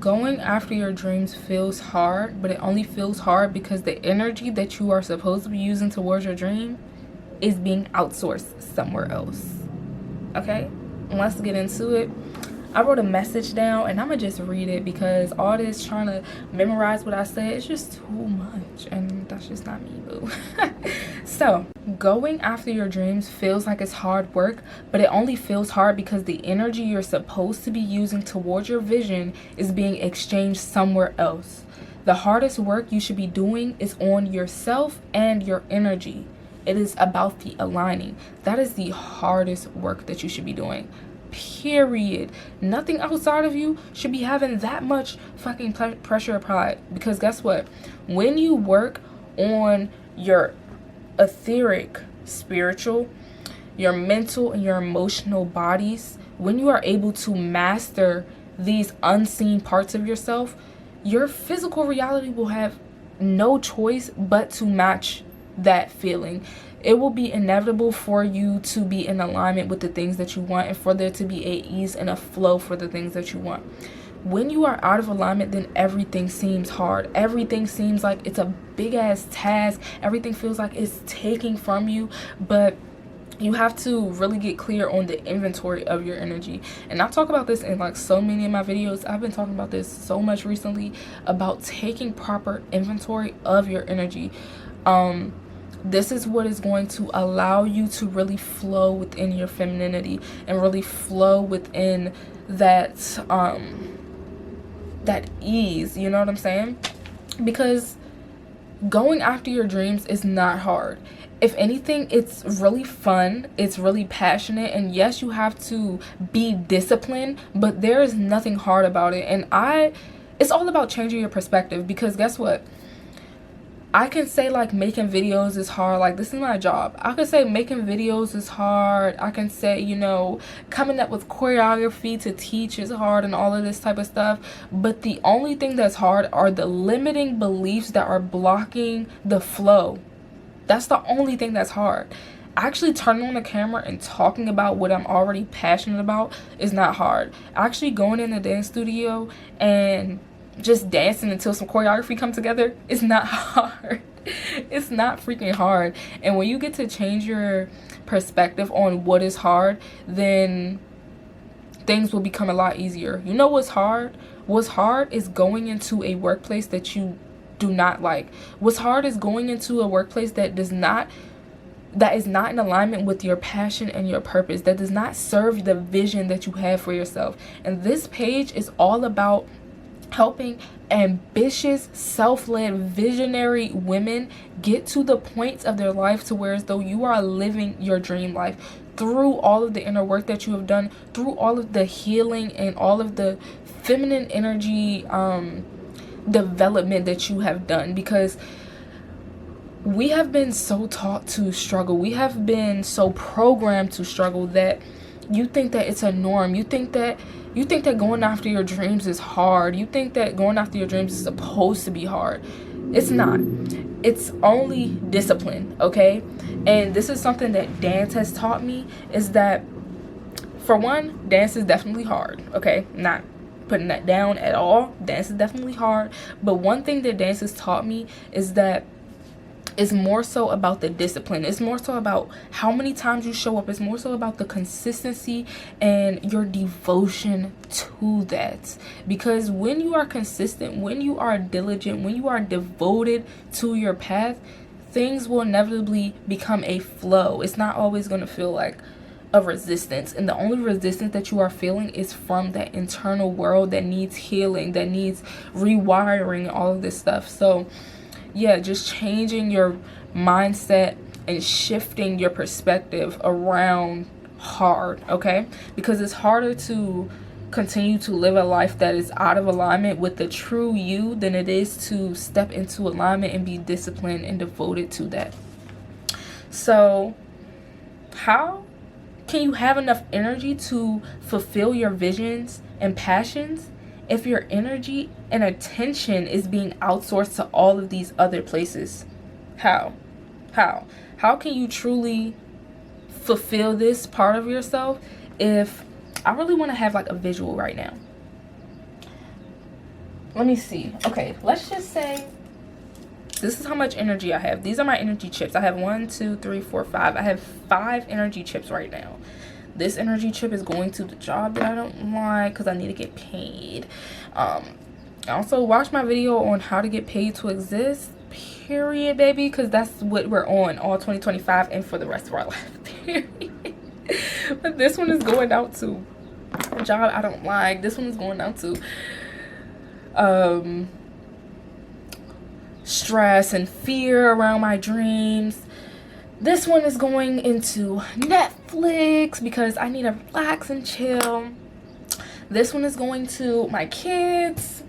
Going after your dreams feels hard, but it only feels hard because the energy that you are supposed to be using towards your dream is being outsourced somewhere else. Okay, let's get into it. I wrote a message down and I'm gonna just read it because all this trying to memorize what I said is just too much, and that's just not me, boo. So, going after your dreams feels like it's hard work, but it only feels hard because the energy you're supposed to be using towards your vision is being exchanged somewhere else. The hardest work you should be doing is on yourself and your energy. It is about the aligning. That is the hardest work that you should be doing. Period. Nothing outside of you should be having that much fucking pressure applied. Because guess what? When you work on your etheric, spiritual, your mental, and your emotional bodies, when you are able to master these unseen parts of yourself, your physical reality will have no choice but to match that feeling. It will be inevitable for you to be in alignment with the things that you want and for there to be a ease and a flow for the things that you want. When you are out of alignment, then everything seems hard. Everything seems like it's a big ass task. Everything feels like it's taking from you, but you have to really get clear on the inventory of your energy. And I talk about this in like so many of my videos. I've been talking about this so much recently about taking proper inventory of your energy. This is what is going to allow you to really flow within your femininity and really flow within that that ease, you know what I'm saying? Because going after your dreams is not hard. If anything, it's really fun, it's really passionate, and yes, you have to be disciplined, but there is nothing hard about it. And it's all about changing your perspective, because guess what? I can say like making videos is hard, like this is my job. I can say making videos is hard. I can say, you know, coming up with choreography to teach is hard and all of this type of stuff. But the only thing that's hard are the limiting beliefs that are blocking the flow. That's the only thing that's hard. Actually turning on the camera and talking about what I'm already passionate about is not hard. Actually going in the dance studio and just dancing until some choreography come together is not hard. It's not freaking hard. And when you get to change your perspective on what is hard, then things will become a lot easier. You know what's hard? What's hard is going into a workplace that you do not like. What's hard is going into a workplace that is not in alignment with your passion and your purpose, that does not serve the vision that you have for yourself. And this page is all about helping ambitious, self-led, visionary women get to the points of their life to where as though you are living your dream life through all of the inner work that you have done, through all of the healing and all of the feminine energy development that you have done. Because we have been so taught to struggle, we have been so programmed to struggle, that you think that it's a norm. You think that going after your dreams is hard. You think that going after your dreams is supposed to be hard. It's not. It's only discipline, okay? And this is something that dance has taught me, is that, for one, dance is definitely hard, okay? Not putting that down at all. Dance is definitely hard. But one thing that dance has taught me is that it's more so about the discipline. It's more so about how many times you show up. It's more so about the consistency and your devotion to that. Because when you are consistent, when you are diligent, when you are devoted to your path, things will inevitably become a flow. It's not always going to feel like a resistance. And the only resistance that you are feeling is from that internal world that needs healing, that needs rewiring, all of this stuff. So yeah, just changing your mindset and shifting your perspective around hard, okay? Because it's harder to continue to live a life that is out of alignment with the true you than it is to step into alignment and be disciplined and devoted to that. So how can you have enough energy to fulfill your visions and passions if your energy and attention is being outsourced to all of these other places? How can you truly fulfill this part of yourself? If I really want to have like a visual right now, let me see. Okay, let's just say this is how much energy I have. These are my energy chips. I have 1, 2, 3, 4, 5. I have 5 energy chips right now. This energy chip is going to the job that I don't like because I need to get paid. Also, watch my video on how to get paid to exist, period, baby, because that's what we're on all 2025 and for the rest of our life, period. But this one is going out to a job I don't like. This one is going out to stress and fear around my dreams. This one is going into Netflix because I need to relax and chill. This one is going to my kids.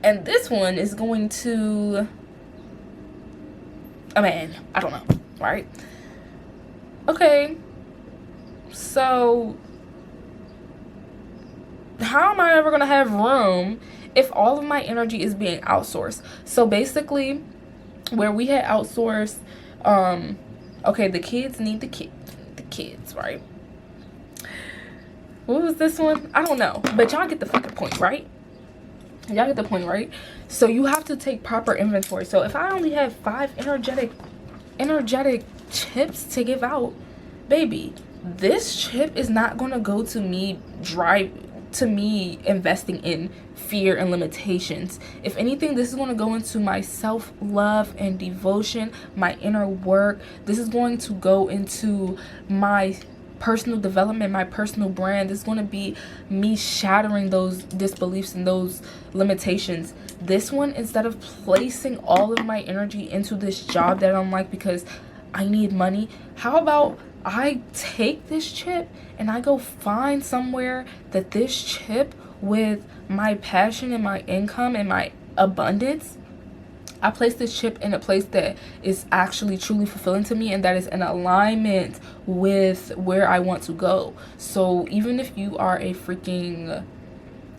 And this one is going to a man. I don't know, right? Okay. So how am I ever going to have room if all of my energy is being outsourced? So basically, where we had outsourced, okay, the kids need the kids, right? What was this one? I don't know, but y'all get the fucking point, right? Y'all get the point, right? So you have to take proper inventory. So if I only have 5 energetic chips to give out, baby, this chip is not gonna go to me investing in fear and limitations. If anything, this is going to go into my self-love and devotion, my inner work. This is going to go into my personal development, my personal brand. This is going to be me shattering those disbeliefs and those limitations. This one, instead of placing all of my energy into this job that I don't like because I need money, how about I take this chip and I go find somewhere that this chip, with my passion and my income and my abundance, I place this chip in a place that is actually truly fulfilling to me and that is in alignment with where I want to go. So even if you are a freaking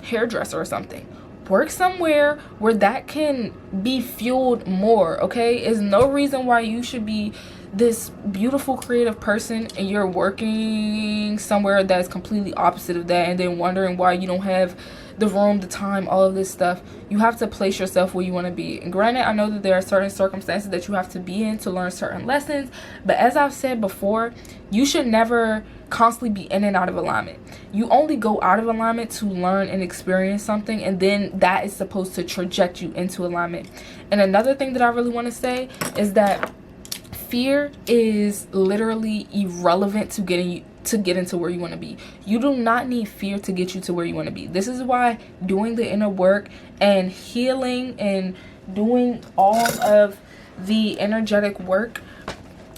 hairdresser or something, work somewhere where that can be fueled more, okay? There's no reason why you should be this beautiful creative person and you're working somewhere that's completely opposite of that and then wondering why you don't have the room, the time, all of this stuff. You have to place yourself where you want to be. And granted, I know that there are certain circumstances that you have to be in to learn certain lessons, but as I've said before, you should never constantly be in and out of alignment. You only go out of alignment to learn and experience something, and then that is supposed to traject you into alignment. And another thing that I really want to say is that fear is literally irrelevant to get into where you want to be. You do not need fear to get you to where you want to be. This is why doing the inner work and healing and doing all of the energetic work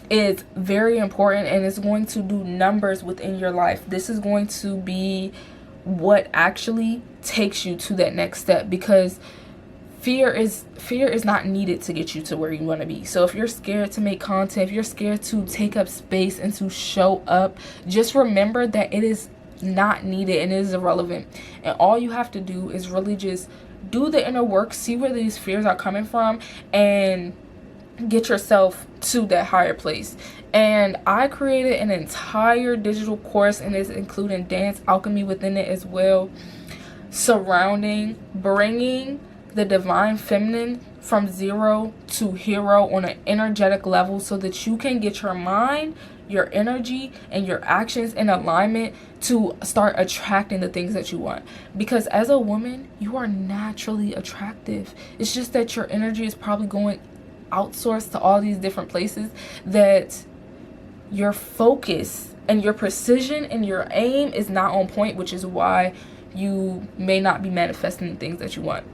is very important, and it's going to do numbers within your life. This is going to be what actually takes you to that next step, because fear is not needed to get you to where you want to be. So if you're scared to make content, if you're scared to take up space and to show up, just remember that it is not needed and it is irrelevant. And all you have to do is really just do the inner work, see where these fears are coming from, and get yourself to that higher place. And I created an entire digital course, and it's including dance alchemy within it as well, surrounding bringing the divine feminine from zero to hero on an energetic level, so that you can get your mind, your energy, and your actions in alignment to start attracting the things that you want. Because as a woman, you are naturally attractive. It's just that your energy is probably going outsourced to all these different places, that your focus and your precision and your aim is not on point, which is why you may not be manifesting the things that you want.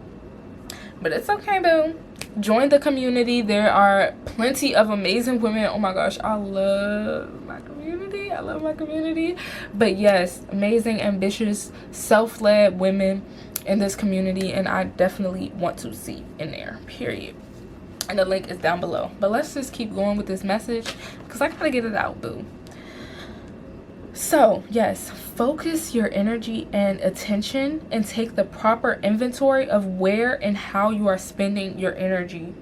But it's okay, boo. Join the community. There are plenty of amazing women. Oh my gosh, I love my community. I love my community. But yes, amazing, ambitious, self-led women in this community, and I definitely want to see in there, period. And the link is down below. But let's just keep going with this message, because I gotta get it out, boo. So yes, focus your energy and attention and take the proper inventory of where and how you are spending your energy.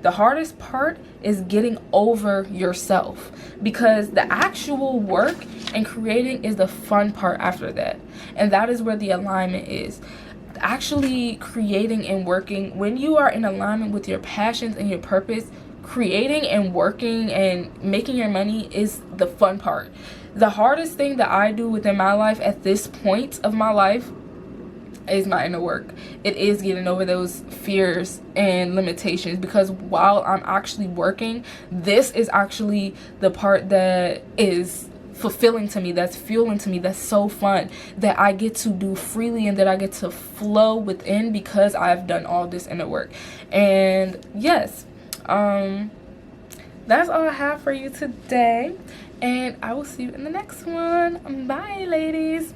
The hardest part is getting over yourself, because the actual work and creating is the fun part after that. And that is where the alignment is. actually creating and working, when you are in alignment with your passions and your purpose, creating and working and making your money is the fun part. The hardest thing that I do within my life at this point of my life is my inner work. It is getting over those fears and limitations, because while I'm actually working, this is actually the part that is fulfilling to me, that's fueling to me, that's so fun, that I get to do freely and that I get to flow within because I've done all this inner work. And yes, that's all I have for you today, and I will see you in the next one. Bye, ladies.